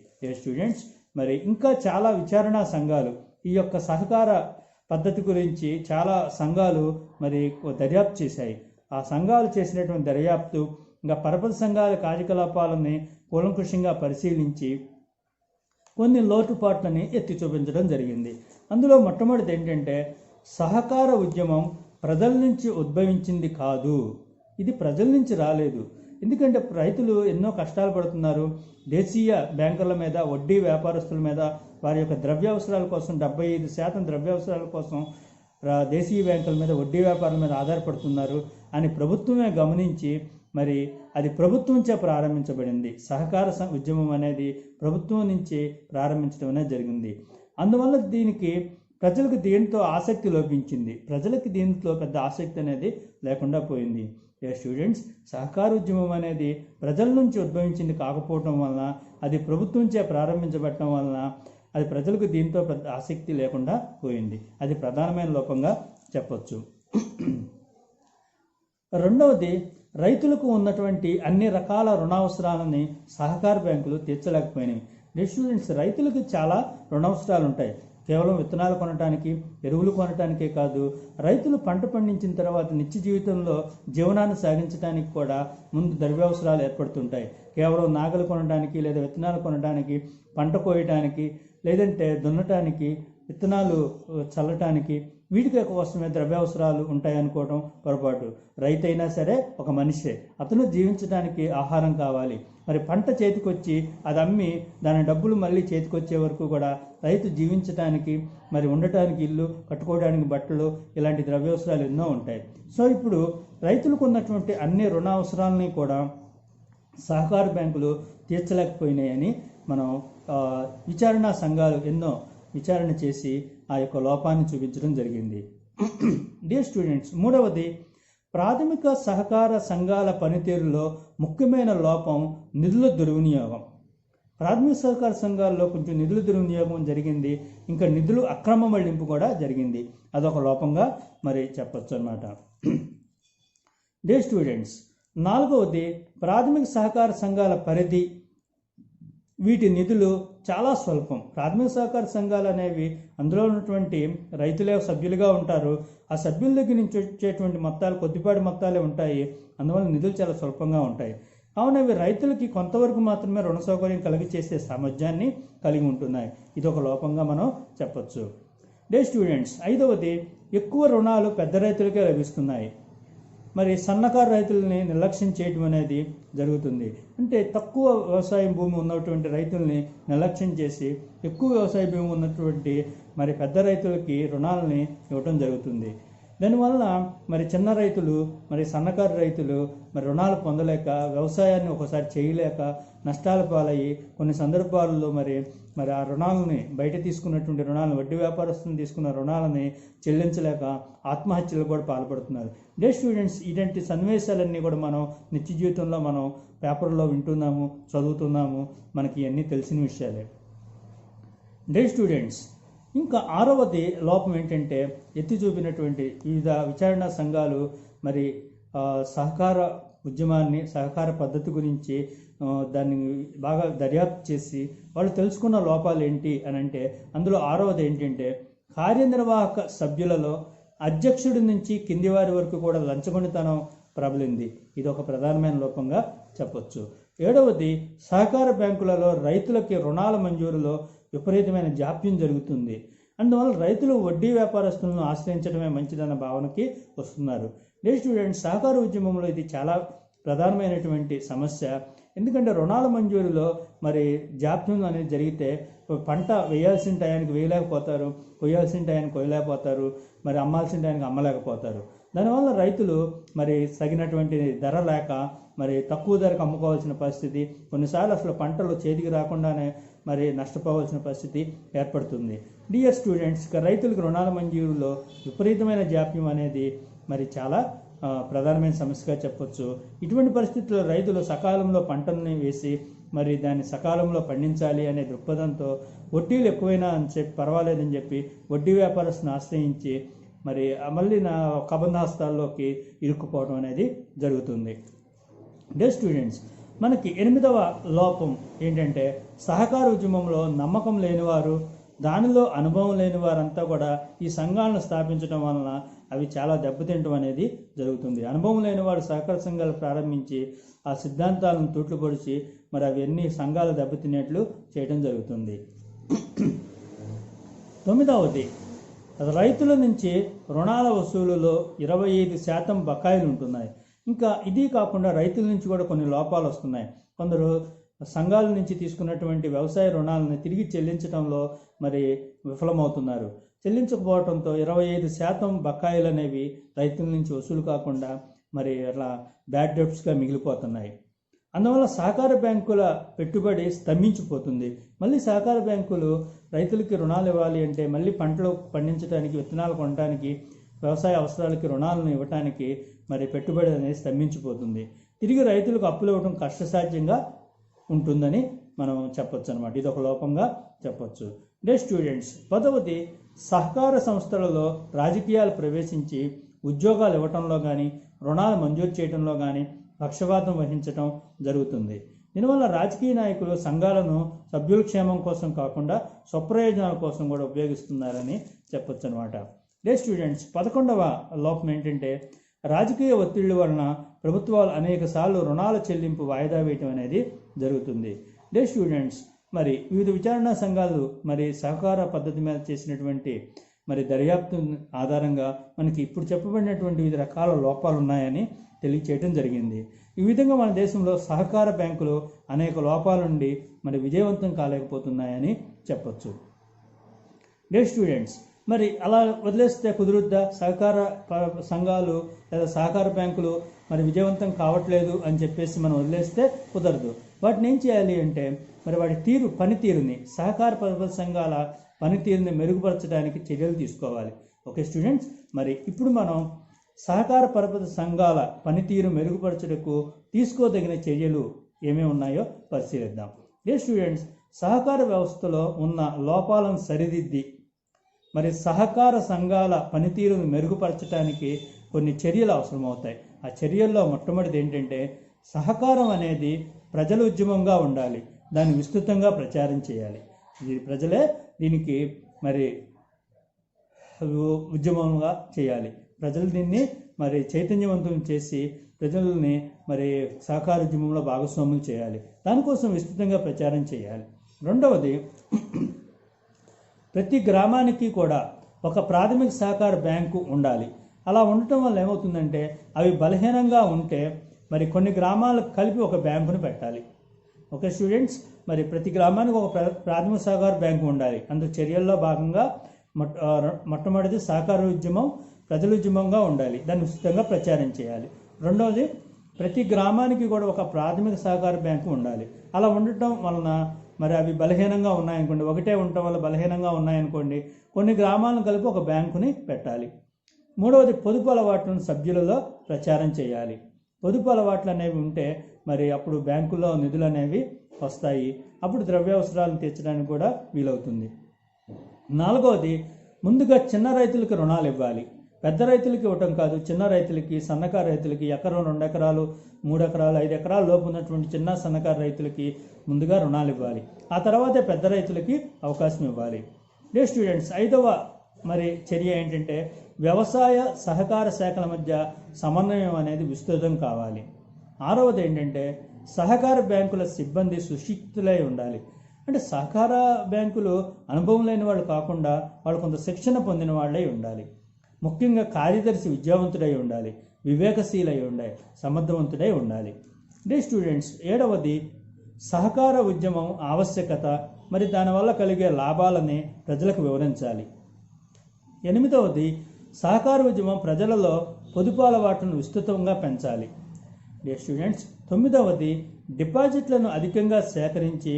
స్టూడెంట్స్, మరి ఇంకా చాలా విచారణా సంఘాలు ఈ యొక్క సహకార పద్ధతి గురించి చాలా సంఘాలు మరి దర్యాప్తు చేశాయి. ఆ సంఘాలు చేసినటువంటి దర్యాప్తు ఇంకా పరపతి సంఘాల కార్యకలాపాలని కూలంకుషంగా పరిశీలించి కొన్ని లోటుపాట్లని ఎత్తి చూపించడం జరిగింది. అందులో మొట్టమొదటిది ఏంటంటే సహకార ఉద్యమం ప్రజల నుంచి ఉద్భవించింది కాదు, ఇది ప్రజల నుంచి రాలేదు. ఎందుకంటే రైతులు ఎన్నో కష్టాలు పడుతున్నారు. దేశీయ బ్యాంకుల మీద, వడ్డీ వ్యాపారస్తుల మీద, వారి యొక్క ద్రవ్యావసరాల కోసం 75% ద్రవ్యావసరాల కోసం దేశీయ బ్యాంకుల మీద, వడ్డీ వ్యాపారాల మీద ఆధారపడుతున్నారు అని ప్రభుత్వమే గమనించి మరి అది ప్రభుత్వంచే ప్రారంభించబడింది. సహకార ఉద్యమం అనేది ప్రభుత్వం నుంచి ప్రారంభించడం అనేది జరిగింది. అందువల్ల దీనికి ప్రజలకు దీంతో ఆసక్తి లోపించింది. ప్రజలకి దీంట్లో పెద్ద ఆసక్తి అనేది లేకుండా పోయింది. స్టూడెంట్స్, సహకార ఉద్యమం అనేది ప్రజల నుంచి ఉద్భవించింది కాకపోవటం వలన, అది ప్రభుత్వంచే ప్రారంభించబడటం వలన అది ప్రజలకు దీంతో పెద్ద ఆసక్తి లేకుండా పోయింది. అది ప్రధానమైన లోపంగా చెప్పొచ్చు. రెండవది, రైతులకు ఉన్నటువంటి అన్ని రకాల రుణావసరాలని సహకార బ్యాంకులు తీర్చలేకపోయినాయి. స్టూడెంట్స్, రైతులకు చాలా రుణావసరాలు ఉంటాయి. కేవలం విత్తనాలు కొనటానికి, ఎరువులు కొనటానికే కాదు, రైతులు పంట పండించిన తర్వాత నిత్య జీవితంలో జీవనాన్ని సాగించడానికి కూడా ముందు ద్రవ్యావసరాలు ఏర్పడుతుంటాయి. కేవలం నాగలు కొనడానికి, లేదా విత్తనాలు కొనడానికి, పంట కోయటానికి, లేదంటే దున్నటానికి, విత్తనాలు చల్లటానికి, వీటికి కోసమే ద్రవ్యావసరాలు ఉంటాయనుకోవడం పొరపాటు. రైతు అయినా సరే ఒక మనిషే, అతను జీవించడానికి ఆహారం కావాలి. మరి పంట చేతికొచ్చి అది అమ్మి దాని డబ్బులు మళ్ళీ చేతికొచ్చే వరకు కూడా రైతు జీవించడానికి, మరి ఉండటానికి ఇల్లు, కట్టుకోవడానికి బట్టలు, ఇలాంటి ద్రవ్యావసరాలు ఎన్నో ఉంటాయి. సో ఇప్పుడు రైతులకు ఉన్నటువంటి అన్ని రుణ అవసరాలని కూడా సహకార బ్యాంకులు తీర్చలేకపోయినాయని మనం విచారణా సంఘాలు ఎన్నో విచారణ చేసి ఆ యొక్క లోపాన్ని చూపించడం జరిగింది. డియర్ స్టూడెంట్స్, మూడవది, ప్రాథమిక సహకార సంఘాల పనితీరులో ముఖ్యమైన లోపం నిధుల దుర్వినియోగం. ప్రాథమిక సహకార సంఘాల్లో కొంచెం నిధుల దుర్వినియోగం జరిగింది, ఇంకా నిధులు అక్రమ మళ్లింపు కూడా జరిగింది. అదొక లోపంగా మరి చెప్పచ్చు అన్నమాట. డియర్ స్టూడెంట్స్, నాలుగవది, ప్రాథమిక సహకార సంఘాల పరిధి, వీటి నిధులు చాలా స్వల్పం. ప్రాథమిక సహకార సంఘాలు అనేవి అందులో ఉన్నటువంటి రైతులే సభ్యులుగా ఉంటారు. ఆ సభ్యుల దగ్గర నుంచి వచ్చేటువంటి మొత్తాలు కొద్దిపాటి మొత్తాలే ఉంటాయి. అందువల్ల నిధులు చాలా స్వల్పంగా ఉంటాయి. కావున ఇవి రైతులకి కొంతవరకు మాత్రమే రుణ సౌకర్యం కలిగి చేసే సామర్థ్యాన్ని కలిగి ఉంటున్నాయి. ఇది ఒక లోపంగా మనం చెప్పచ్చు. డే స్టూడెంట్స్, ఐదవది, ఎక్కువ రుణాలు పెద్ద రైతులకే లభిస్తున్నాయి. మరి సన్నకారు రైతులని నిర్లక్ష్యం చేయడం అనేది జరుగుతుంది. అంటే తక్కువ వ్యవసాయ భూమి ఉన్నటువంటి రైతుల్ని నిర్లక్ష్యం చేసి ఎక్కువ వ్యవసాయ భూమి ఉన్నటువంటి మరి పెద్ద రైతులకి రుణాలని ఇవ్వటం జరుగుతుంది. దానివల్ల మరి చిన్న రైతులు, మరి సన్నకారు రైతులు మరి రుణాలు పొందలేక, వ్యవసాయాన్ని ఒకసారి చేయలేక నష్టాల పాలయ్యి కొన్ని సందర్భాల్లో మరి ఆ రుణాలని, బయట తీసుకున్నటువంటి రుణాలను, వడ్డీ వ్యాపారస్తులను తీసుకున్న రుణాలని చెల్లించలేక ఆత్మహత్యలు కూడా పాల్పడుతున్నారు. డే స్టూడెంట్స్, ఇలాంటి సన్నివేశాలన్నీ కూడా మనం నిత్య జీవితంలో మనం పేపర్లో వింటున్నాము, చదువుతున్నాము, మనకి ఇవన్నీ తెలిసిన విషయాలే. డే స్టూడెంట్స్, ఇంకా ఆరవది లోపం ఏంటంటే ఎత్తి చూపినటువంటి వివిధ విచారణ సంఘాలు మరి సహకార ఉద్యమాన్ని, సహకార పద్ధతి గురించి దాన్ని బాగా దర్యాప్తు చేసి వాళ్ళు తెలుసుకున్న లోపాలు ఏంటి అని అంటే అందులో ఆరవది ఏంటంటే కార్యనిర్వాహక సభ్యులలో అధ్యక్షుడి నుంచి కింది వారి వరకు కూడా లంచగొండితనం ప్రబలింది. ఇది ఒక ప్రధానమైన లోపంగా చెప్పొచ్చు. ఏడవది, సహకార బ్యాంకులలో రైతులకి రుణాల మంజూరులో విపరీతమైన జాప్యం జరుగుతుంది. అందువల్ల రైతులు వడ్డీ వ్యాపారస్తులను ఆశ్రయించడమే మంచిదన్న భావనకి వస్తున్నారు. డే స్టూడెంట్స్, సహకార ఉద్యమంలో ఇది చాలా ప్రధానమైనటువంటి సమస్య. ఎందుకంటే రుణాల మంజూరులో మరి జాప్యం అనేది జరిగితే పంట వేయాల్సిన టయానికి వేయలేకపోతారు, కొయ్యాల్సిన టయానికి కొయ్యలేకపోతారు, మరి అమ్మాల్సిన టయానికి అమ్మలేకపోతారు. దానివల్ల రైతులు మరి తగినటువంటి ధర లేక మరి తక్కువ ధరకు అమ్ముకోవాల్సిన పరిస్థితి, కొన్నిసార్లు అసలు పంటలు చేతికి రాకుండానే మరి నష్టపోవాల్సిన పరిస్థితి ఏర్పడుతుంది. డియర్ స్టూడెంట్స్, రైతులకు రుణాల మంజూరులో విపరీతమైన జాప్యం అనేది మరి చాలా ప్రధానమైన సమస్యగా చెప్పొచ్చు. ఇటువంటి పరిస్థితుల్లో రైతులు సకాలంలో పంటల్ని వేసి మరి దాన్ని సకాలంలో పండించాలి అనే దృక్పథంతో వడ్డీలు ఎక్కువైనా అని చెప్పి పర్వాలేదని చెప్పి వడ్డీ వ్యాపారస్తుని ఆశ్రయించి మరి మళ్ళీ కబంధ హస్తాల్లోకి ఇరుక్కుపోవడం అనేది జరుగుతుంది. డే స్టూడెంట్స్, మనకి 8వ లోపం ఏంటంటే సహకార ఉద్యమంలో నమ్మకం లేనివారు, దానిలో అనుభవం లేని వారంతా కూడా ఈ సంఘాలను స్థాపించడం వలన అవి చాలా దెబ్బతింటం అనేది జరుగుతుంది. అనుభవం లేని వారు సహకార సంఘాలు ప్రారంభించి ఆ సిద్ధాంతాలను తూట్లు పొడిచి మరి అవన్నీ సంఘాలు దెబ్బతినేట్లు చేయడం జరుగుతుంది. 9వది, రైతుల నుంచి రుణాల వసూలులో 25% బకాయిలు ఉంటున్నాయి. ఇంకా ఇది కాకుండా రైతుల నుంచి కూడా కొన్ని లోపాలు వస్తున్నాయి. కొందరు సంఘాల నుంచి తీసుకున్నటువంటి వ్యవసాయ రుణాలను తిరిగి చెల్లించడంలో మరి విఫలమవుతున్నారు. చెల్లించకపోవడంతో 25% బకాయిలు అనేవి రైతుల నుంచి వసూలు కాకుండా మరి అట్లా బ్యాడ్ డెబ్ట్స్గా మిగిలిపోతున్నాయి. అందువల్ల సహకార బ్యాంకుల పెట్టుబడి స్తంభించిపోతుంది. మళ్ళీ సహకార బ్యాంకులు రైతులకి రుణాలు ఇవ్వాలి అంటే మళ్ళీ పంటలు పండించడానికి, విత్తనాలు కొనడానికి, వ్యవసాయ అవసరాలకి రుణాలను ఇవ్వడానికి మరి పెట్టుబడి అనేది స్తంభించిపోతుంది. తిరిగి రైతులకు అప్పులు ఇవ్వడం కష్టసాధ్యంగా ఉంటుందని మనం చెప్పొచ్చు అనమాట. ఇది ఒక లోపంగా చెప్పొచ్చు. డే స్టూడెంట్స్, 10వది, సహకార సంస్థలలో రాజకీయాలు ప్రవేశించి ఉద్యోగాలు ఇవ్వటంలో కానీ రుణాలు మంజూరు చేయడంలో కానీ పక్షపాతం వహించడం జరుగుతుంది. దీనివల్ల రాజకీయ నాయకులు సంఘాలను సభ్యుల క్షేమం కోసం కాకుండా స్వప్రయోజనాల కోసం కూడా ఉపయోగిస్తున్నారని చెప్పొచ్చు అనమాట. డే స్టూడెంట్స్, 11వ లోపం ఏంటంటే రాజకీయ ఒత్తిళ్ల వలన ప్రభుత్వాలు అనేక సార్లు రుణాల చెల్లింపు వాయిదా వేయటం అనేది జరుగుతుంది. డే స్టూడెంట్స్, మరి వివిధ విచారణా సంఘాలు మరి సహకార పద్ధతి మీద చేసినటువంటి మరి దర్యాప్తు ఆధారంగా మనకి ఇప్పుడు చెప్పబడినటువంటి వివిధ రకాల లోపాలు ఉన్నాయని తెలియచేయడం జరిగింది. ఈ విధంగా మన దేశంలో సహకార బ్యాంకులు అనేక లోపాల నుండి మరి విజయవంతం కాలేకపోతున్నాయని చెప్పొచ్చు. డే స్టూడెంట్స్, మరి అలా వదిలేస్తే కుదురుద్దా? సహకార సంఘాలు లేదా సహకార బ్యాంకులు మరి విజయవంతం కావట్లేదు అని చెప్పేసి మనం వదిలేస్తే కుదరదు. వాటిని ఏం చేయాలి అంటే మరి వాటి పనితీరుని, సహకార పరపతి సంఘాల పనితీరుని మెరుగుపరచడానికి చర్యలు తీసుకోవాలి. ఓకే స్టూడెంట్స్, మరి ఇప్పుడు మనం సహకార పరపతి సంఘాల పనితీరు మెరుగుపరచుటకు తీసుకోదగిన చర్యలు ఏమేమి ఉన్నాయో పరిశీలిద్దాం. డే స్టూడెంట్స్, సహకార వ్యవస్థలో ఉన్న లోపాలను సరిదిద్ది మరి సహకార సంఘాల పనితీరును మెరుగుపరచడానికి కొన్ని చర్యలు అవసరమవుతాయి. ఆ చర్యల్లో మొట్టమొదటిది ఏంటంటే సహకారం అనేది ప్రజల ఉద్యమంగా ఉండాలి, దాన్ని విస్తృతంగా ప్రచారం చేయాలి. ప్రజలే దీనికి మరి ఉద్యమంగా చేయాలి. ప్రజలు దీన్ని మరి చైతన్యవంతం చేసి ప్రజల్ని మరి సహకార ఉద్యమంలో భాగస్వాములు చేయాలి. దానికోసం విస్తృతంగా ప్రచారం చేయాలి. రెండవది, ప్రతి గ్రామానికి కూడా ఒక ప్రాథమిక సహకార బ్యాంకు ఉండాలి. అలా ఉండటం వల్ల ఏమవుతుందంటే అవి బలహీనంగా ఉంటే మరి కొన్ని గ్రామాలకు కలిపి ఒక బ్యాంకును పెట్టాలి. ఓకే స్టూడెంట్స్, మరి ప్రతి గ్రామానికి ఒక ప్రాథమిక సహకార బ్యాంకు ఉండాలి. అందులో చర్యల్లో భాగంగా మొట్టమొదటిది సహకార ఉద్యమం ప్రజల ఉద్యమంగా ఉండాలి, దాన్ని విస్తృతంగా ప్రచారం చేయాలి. రెండవది, ప్రతి గ్రామానికి కూడా ఒక ప్రాథమిక సహకార బ్యాంకు ఉండాలి. అలా ఉండటం వలన మరి అవి బలహీనంగా ఉన్నాయనుకోండి, ఒకటే ఉండటం వల్ల బలహీనంగా ఉన్నాయనుకోండి, కొన్ని గ్రామాలను కలిపి ఒక బ్యాంకుని పెట్టాలి. మూడవది, పొదుపు అలవాట్లను సభ్యులలో ప్రచారం చేయాలి. పొదుపు అలవాట్లు అనేవి ఉంటే మరి అప్పుడు బ్యాంకుల్లో నిధులు అనేవి వస్తాయి, అప్పుడు ద్రవ్యావసరాలను తీర్చడానికి కూడా వీలవుతుంది. నాలుగవది, ముందుగా చిన్న రైతులకు రుణాలు ఇవ్వాలి. పెద్ద రైతులకి ఇవ్వటం కాదు, చిన్న రైతులకి, సన్నకారు రైతులకి, ఎకరం 2 ఎకరాలు 3 ఎకరాలు 5 ఎకరాల లోపు ఉన్నటువంటి చిన్న సన్నకారు రైతులకి ముందుగా రుణాలు ఇవ్వాలి. ఆ తర్వాతే పెద్ద రైతులకి అవకాశం ఇవ్వాలి. డే స్టూడెంట్స్, 5వ మరి చర్య ఏంటంటే వ్యవసాయ సహకార శాఖల మధ్య సమన్వయం అనేది విస్తృతం కావాలి. 6వది ఏంటంటే సహకార బ్యాంకుల సిబ్బంది సుశిక్షితులై ఉండాలి. అంటే సహకార బ్యాంకులు అనుభవం లేని వాళ్ళు కాకుండా వాళ్ళు కొంత శిక్షణ పొందిన వాళ్ళై ఉండాలి. ముఖ్యంగా కార్యదర్శి విద్యావంతుడై ఉండాలి. వివేకశీలై ఉండాలి, సమర్థవంతుడై ఉండాలి. డే స్టూడెంట్స్, 7వది సహకార ఉద్యమం ఆవశ్యకత మరి దానివల్ల కలిగే లాభాలని ప్రజలకు వివరించాలి. 8వది సహకార ఉద్యమం ప్రజలలో పొదుపు అలవాట్లను విస్తృతంగా పెంచాలి. డే స్టూడెంట్స్, 9వది డిపాజిట్లను అధికంగా సేకరించి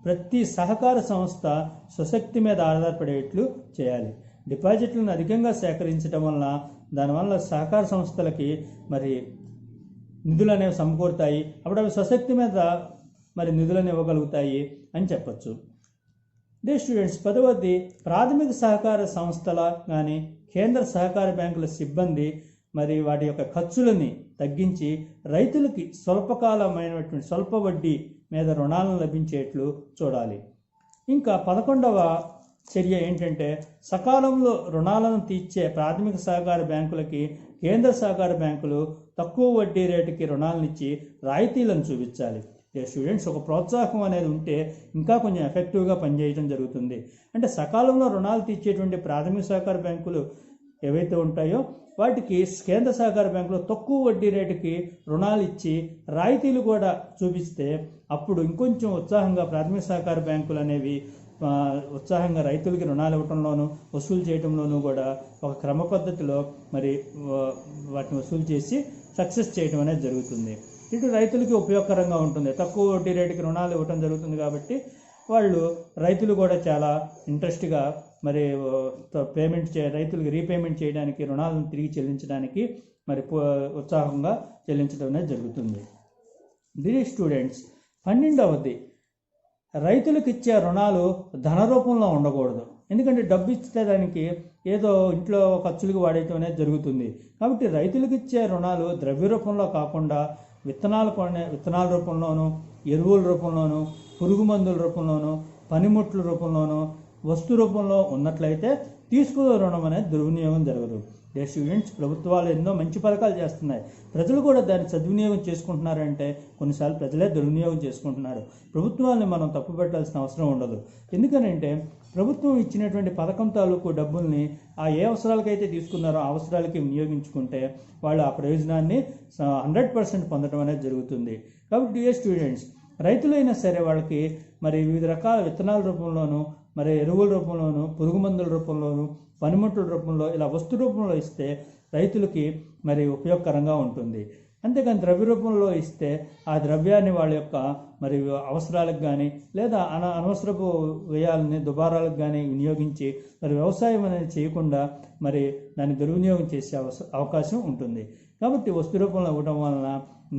ప్రతి సహకార సంస్థ స్వశక్తి మీద ఆధారపడేట్లు చేయాలి. డిపాజిట్లను అధికంగా సేకరించడం వలన దానివల్ల సహకార సంస్థలకి మరి నిధులు అనేవి సమకూరుతాయి. అప్పుడు అవి స్వశక్తి మీద మరి నిధులను ఇవ్వగలుగుతాయి అని చెప్పచ్చు. డే స్టూడెంట్స్, 10వది ప్రాథమిక సహకార సంస్థల కానీ కేంద్ర సహకార బ్యాంకుల సిబ్బంది మరి వాటి యొక్క ఖర్చులని తగ్గించి రైతులకి స్వల్పకాలమైనటువంటి స్వల్ప వడ్డీ మీద రుణాలను లభించేట్లు చూడాలి. ఇంకా 11వ చర్య ఏంటంటే సకాలంలో రుణాలను తీర్చే ప్రాథమిక సహకార బ్యాంకులకి కేంద్ర సహకార బ్యాంకులు తక్కువ వడ్డీ రేటుకి రుణాలను ఇచ్చి రాయితీలను చూపించాలి. స్టూడెంట్స్, ఒక ప్రోత్సాహం అనేది ఉంటే ఇంకా కొంచెం ఎఫెక్టివ్గా పనిచేయడం జరుగుతుంది. అంటే సకాలంలో రుణాలు తీర్చేటువంటి ప్రాథమిక సహకార బ్యాంకులు ఏవైతే ఉంటాయో వాటికి కేంద్ర సహకార బ్యాంకులో తక్కువ వడ్డీ రేటుకి రుణాలు ఇచ్చి రాయితీలు కూడా చూపిస్తే అప్పుడు ఇంకొంచెం ఉత్సాహంగా ప్రాథమిక సహకార బ్యాంకులు అనేవి ఉత్సాహంగా రైతులకి రుణాలు ఇవ్వడంలోనూ వసూలు చేయడంలోనూ కూడా ఒక క్రమ పద్ధతిలో మరి వాటిని వసూలు చేసి సక్సెస్ చేయడం అనేది జరుగుతుంది. ఇటు రైతులకి ఉపయోగకరంగా ఉంటుంది. తక్కువ వడ్డీ రేటుకి రుణాలు ఇవ్వడం జరుగుతుంది కాబట్టి వాళ్ళు రైతులు కూడా చాలా ఇంట్రెస్ట్గా మరి రైతులకి రీపేమెంట్ చేయడానికి, రుణాలను తిరిగి చెల్లించడానికి మరి ఉత్సాహంగా చెల్లించడం అనేది జరుగుతుంది. డియర్ స్టూడెంట్స్, 12వది రైతులకు ఇచ్చే రుణాలు ధన రూపంలో ఉండకూడదు. ఎందుకంటే డబ్బు ఇస్తే దానికి ఏదో ఇంట్లో ఖర్చులకు వాడేయటం అనేది జరుగుతుంది. కాబట్టి రైతులకు ఇచ్చే రుణాలు ద్రవ్య రూపంలో కాకుండా విత్తనాల రూపంలోనూ, ఎరువుల రూపంలోనూ, పురుగు మందుల రూపంలోనూ, పనిముట్ల రూపంలోనూ, వస్తు రూపంలో ఉన్నట్లయితే తీసుకునే రుణం అనేది దుర్వినియోగం జరగదు. డే స్టూడెంట్స్, ప్రభుత్వాలు ఎన్నో మంచి పథకాలు చేస్తున్నాయి. ప్రజలు కూడా దాన్ని సద్వినియోగం చేసుకుంటున్నారంటే కొన్నిసార్లు ప్రజలే దుర్వినియోగం చేసుకుంటున్నారు. ప్రభుత్వాన్ని మనం తప్పు పెట్టాల్సిన అవసరం ఉండదు. ఎందుకనంటే ప్రభుత్వం ఇచ్చినటువంటి పథకం తాలూకు డబ్బుల్ని ఏ అవసరాలకైతే తీసుకున్నారో ఆ అవసరాలకి వినియోగించుకుంటే వాళ్ళు ఆ ప్రయోజనాన్ని 100% పొందడం అనేది జరుగుతుంది. కాబట్టి డియర్ స్టూడెంట్స్, రైతులైనా సరే వాళ్ళకి మరి వివిధ రకాల విత్తనాల రూపంలోనూ, మరి ఎరువుల రూపంలోనూ, పురుగు మందుల రూపంలోనూ, పనిముట్ల రూపంలో ఇలా వస్తు రూపంలో ఇస్తే రైతులకి మరి ఉపయోగకరంగా ఉంటుంది. అంతేకాని ద్రవ్య రూపంలో ఇస్తే ఆ ద్రవ్యాన్ని వాళ్ళ యొక్క మరి అవసరాలకు కానీ లేదా అనవసరపు వ్యయాలని దుబారాలకు కానీ వినియోగించి మరి వ్యవసాయం అనేది చేయకుండా మరి దాన్ని దుర్వినియోగం చేసే అవకాశం ఉంటుంది. కాబట్టి వస్తు రూపంలో ఇవ్వడం వలన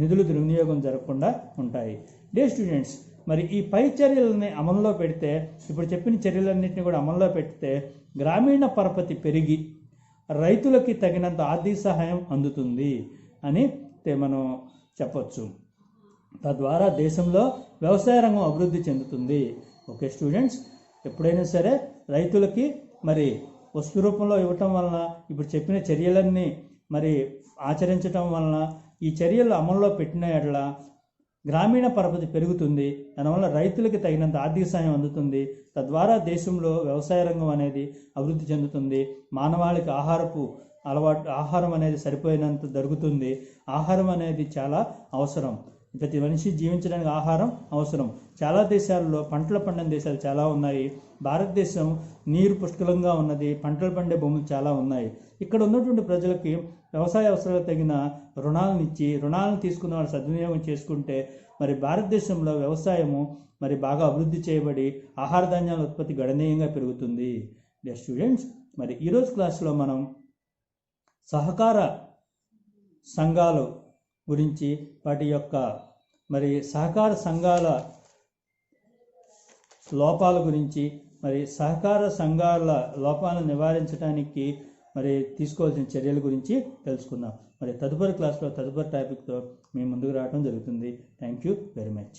నిధులు దుర్వినియోగం జరగకుండా ఉంటాయి. డే స్టూడెంట్స్, మరి ఈ పై చర్యలని అమల్లో పెడితే, ఇప్పుడు చెప్పిన చర్యలన్నింటినీ కూడా అమల్లో పెడితే గ్రామీణ పరపతి పెరిగి రైతులకి తగినంత ఆర్థిక సహాయం అందుతుంది అని మనం చెప్పొచ్చు. తద్వారా దేశంలో వ్యవసాయ రంగం అభివృద్ధి చెందుతుంది. ఓకే స్టూడెంట్స్, ఎప్పుడైనా సరే రైతులకి మరి వస్తు రూపంలో ఇవ్వటం వలన, ఇప్పుడు చెప్పిన చర్యలన్నీ మరి ఆచరించటం వలన, ఈ చర్యలు అమల్లో పెట్టిన ఎడల గ్రామీణ పరపతి పెరుగుతుంది. దానివల్ల రైతులకి తగినంత ఆర్థిక సాయం అందుతుంది. తద్వారా దేశంలో వ్యవసాయ రంగం అనేది అభివృద్ధి చెందుతుంది. మానవాళికి ఆహారం అనేది సరిపోయినంత దొరుకుతుంది. ఆహారం అనేది చాలా అవసరం. ప్రతి మనిషి జీవించడానికి ఆహారం అవసరం. చాలా దేశాల్లో పంటలు పండని దేశాలు చాలా ఉన్నాయి. భారతదేశం నీరు పుష్కలంగా ఉన్నది, పంటలు పండే భూములు చాలా ఉన్నాయి. ఇక్కడ ఉన్నటువంటి ప్రజలకి వ్యవసాయ అవసరాలకు తగిన రుణాలను తీసుకున్న వాళ్ళు సద్వినియోగం చేసుకుంటే మరి భారతదేశంలో వ్యవసాయము మరి బాగా అభివృద్ధి చేయబడి ఆహార ధాన్యాల ఉత్పత్తి గణనీయంగా పెరుగుతుంది. డియర్ స్టూడెంట్స్, మరి ఈరోజు క్లాస్లో మనం సహకార సంఘాలు గురించి, వాటి యొక్క మరి సహకార సంఘాల లోపాల గురించి, మరి సహకార సంఘాల లోపాలను నివారించడానికి మరి తీసుకోవాల్సిన చర్యల గురించి తెలుసుకుందాం. మరి తదుపరి క్లాస్లో తదుపరి టాపిక్తో మీ ముందుకు రావడం జరుగుతుంది. Thank you very much.